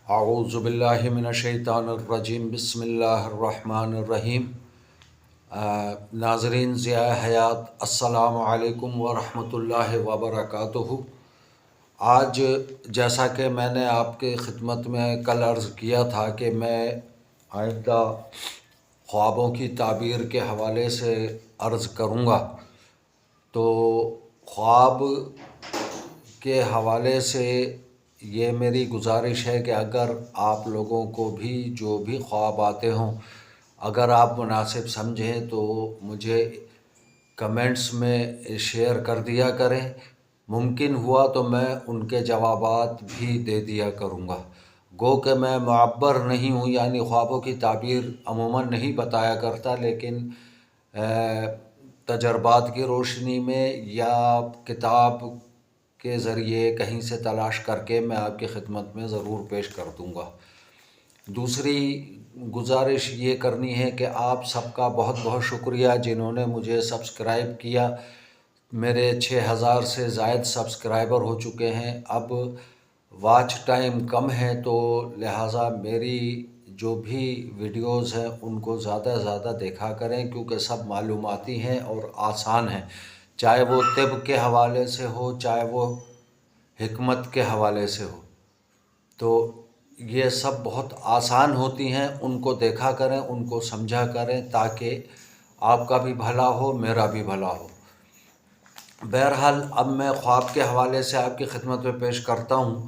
اعوذ باللہ من الشیطان الرجیم بسم اللہ الرحمن الرحیم۔ ناظرین ضیاء حیات، السلام علیکم ورحمۃ اللہ وبرکاتہ۔ آج جیسا کہ میں نے آپ کے خدمت میں کل عرض کیا تھا کہ میں آئندہ خوابوں کی تعبیر کے حوالے سے عرض کروں گا، تو خواب کے حوالے سے یہ میری گزارش ہے کہ اگر آپ لوگوں کو بھی جو بھی خواب آتے ہوں، اگر آپ مناسب سمجھیں تو مجھے کمنٹس میں شیئر کر دیا کریں۔ ممکن ہوا تو میں ان کے جوابات بھی دے دیا کروں گا۔ گو کہ میں معبر نہیں ہوں، یعنی خوابوں کی تعبیر عموماً نہیں بتایا کرتا، لیکن تجربات کی روشنی میں یا کتاب کے ذریعے کہیں سے تلاش کر کے میں آپ کی خدمت میں ضرور پیش کر دوں گا۔ دوسری گزارش یہ کرنی ہے کہ آپ سب کا بہت بہت شکریہ جنہوں نے مجھے سبسکرائب کیا۔ میرے 6000 سے زائد سبسکرائبر ہو چکے ہیں۔ اب واچ ٹائم کم ہے، تو لہٰذا میری جو بھی ویڈیوز ہیں ان کو زیادہ سے زیادہ دیکھا کریں، کیونکہ سب معلوماتی ہیں اور آسان ہیں، چاہے وہ طب کے حوالے سے ہو، چاہے وہ حکمت کے حوالے سے ہو، تو یہ سب بہت آسان ہوتی ہیں۔ ان کو دیکھا کریں، ان کو سمجھا کریں، تاکہ آپ کا بھی بھلا ہو، میرا بھی بھلا ہو۔ بہرحال اب میں خواب کے حوالے سے آپ کی خدمت میں پیش کرتا ہوں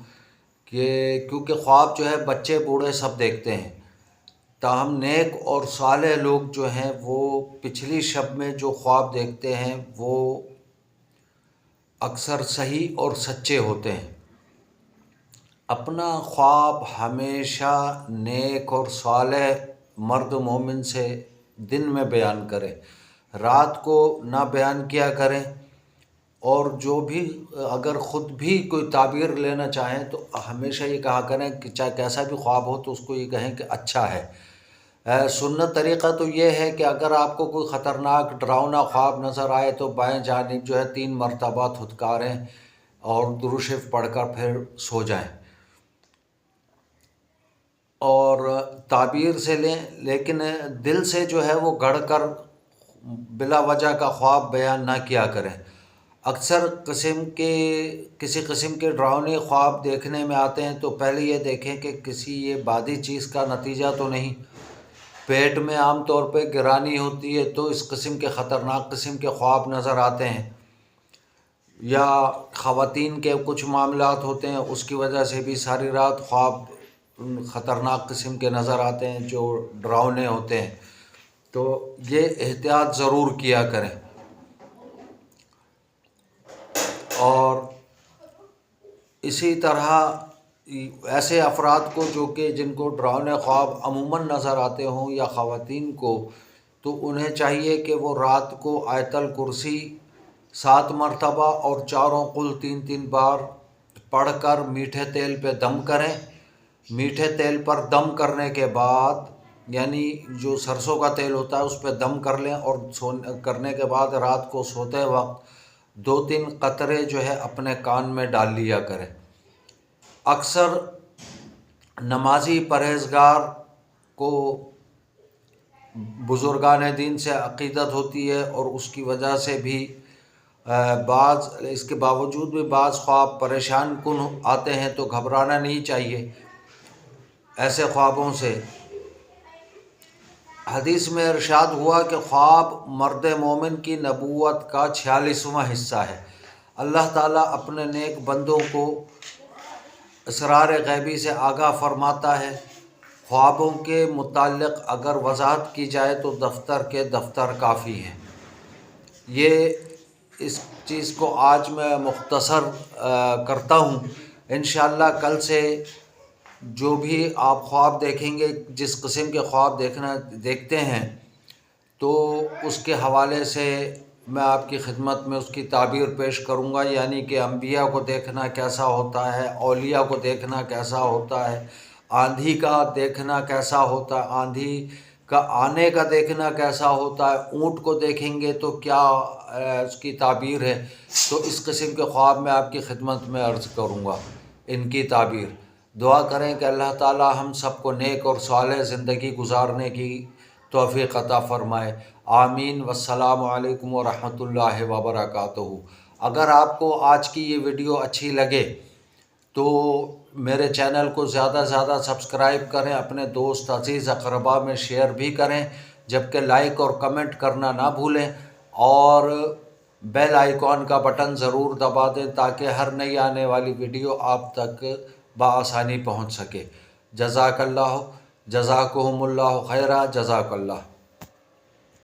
کہ کیونکہ خواب جو ہے بچے بوڑھے سب دیکھتے ہیں، تاہم نیک اور صالح لوگ جو ہیں وہ پچھلی شب میں جو خواب دیکھتے ہیں وہ اکثر صحیح اور سچے ہوتے ہیں۔ اپنا خواب ہمیشہ نیک اور صالح مرد مومن سے دن میں بیان کریں، رات کو نہ بیان کیا کریں۔ اور جو بھی اگر خود بھی کوئی تعبیر لینا چاہیں تو ہمیشہ یہ کہا کریں کہ چاہے کیسا بھی خواب ہو تو اس کو یہ کہیں کہ اچھا ہے۔ سنت طریقہ تو یہ ہے کہ اگر آپ کو کوئی خطرناک ڈراؤنا خواب نظر آئے تو بائیں جانب جو ہے 3 مرتبہ دھتکاریں اور درود شریف پڑھ کر پھر سو جائیں، اور تعبیر سے لیں، لیکن دل سے جو ہے وہ گڑھ کر بلا وجہ کا خواب بیان نہ کیا کریں۔ اکثر کسی قسم کے ڈراؤنے خواب دیکھنے میں آتے ہیں تو پہلے یہ دیکھیں کہ کسی یہ بادی چیز کا نتیجہ تو نہیں۔ پیٹ میں عام طور پہ گرانی ہوتی ہے تو اس قسم کے خطرناک قسم کے خواب نظر آتے ہیں، یا خواتین کے کچھ معاملات ہوتے ہیں، اس کی وجہ سے بھی ساری رات خواب خطرناک قسم کے نظر آتے ہیں جو ڈراؤنے ہوتے ہیں، تو یہ احتیاط ضرور کیا کریں۔ اور اسی طرح ایسے افراد کو جو کہ جن کو ڈراؤنے خواب عموماً نظر آتے ہوں یا خواتین کو، تو انہیں چاہیے کہ وہ رات کو آیت الکرسی 7 مرتبہ اور چاروں قل 3 بار پڑھ کر میٹھے تیل پہ دم کریں۔ میٹھے تیل پر دم کرنے کے بعد، یعنی جو سرسوں کا تیل ہوتا ہے اس پہ دم کر لیں، اور کرنے کے بعد رات کو سوتے وقت 2-3 قطرے جو ہے اپنے کان میں ڈال لیا کریں۔ اکثر نمازی پرہیزگار کو بزرگان دین سے عقیدت ہوتی ہے، اور اس کی وجہ سے بھی اس کے باوجود بھی بعض خواب پریشان کن آتے ہیں، تو گھبرانا نہیں چاہیے ایسے خوابوں سے۔ حدیث میں ارشاد ہوا کہ خواب مرد مومن کی نبوت کا 46واں حصہ ہے۔ اللہ تعالیٰ اپنے نیک بندوں کو اسرار غیبی سے آگاہ فرماتا ہے۔ خوابوں کے متعلق اگر وضاحت کی جائے تو دفتر کے دفتر کافی ہیں۔ اس چیز کو آج میں مختصر کرتا ہوں۔ انشاءاللہ کل سے جو بھی آپ خواب دیکھیں گے، جس قسم کے خواب دیکھتے ہیں، تو اس کے حوالے سے میں آپ کی خدمت میں اس کی تعبیر پیش کروں گا، یعنی کہ انبیاء کو دیکھنا کیسا ہوتا ہے، اولیاء کو دیکھنا کیسا ہوتا ہے، آندھی کا دیکھنا کیسا ہوتا ہے، آندھی کا آنے کا دیکھنا کیسا ہوتا ہے، اونٹ کو دیکھیں گے تو کیا اس کی تعبیر ہے۔ تو اس قسم کے خواب میں آپ کی خدمت میں عرض کروں گا ان کی تعبیر۔ دعا کریں کہ اللہ تعالی ہم سب کو نیک اور صالح زندگی گزارنے کی توفیق عطا فرمائے، آمین۔ والسلام علیکم ورحمۃ اللہ وبرکاتہ۔ اگر آپ کو آج کی یہ ویڈیو اچھی لگے تو میرے چینل کو زیادہ سے زیادہ سبسکرائب کریں، اپنے دوست عزیز اقربا میں شیئر بھی کریں، جبکہ لائک اور کمنٹ کرنا نہ بھولیں، اور بیل آئیکن کا بٹن ضرور دبا دیں تاکہ ہر نئی آنے والی ویڈیو آپ تک بآسانی پہنچ سکے۔ جزاک اللہ، جزاکہم اللہ خیرہ، جزاک اللہ۔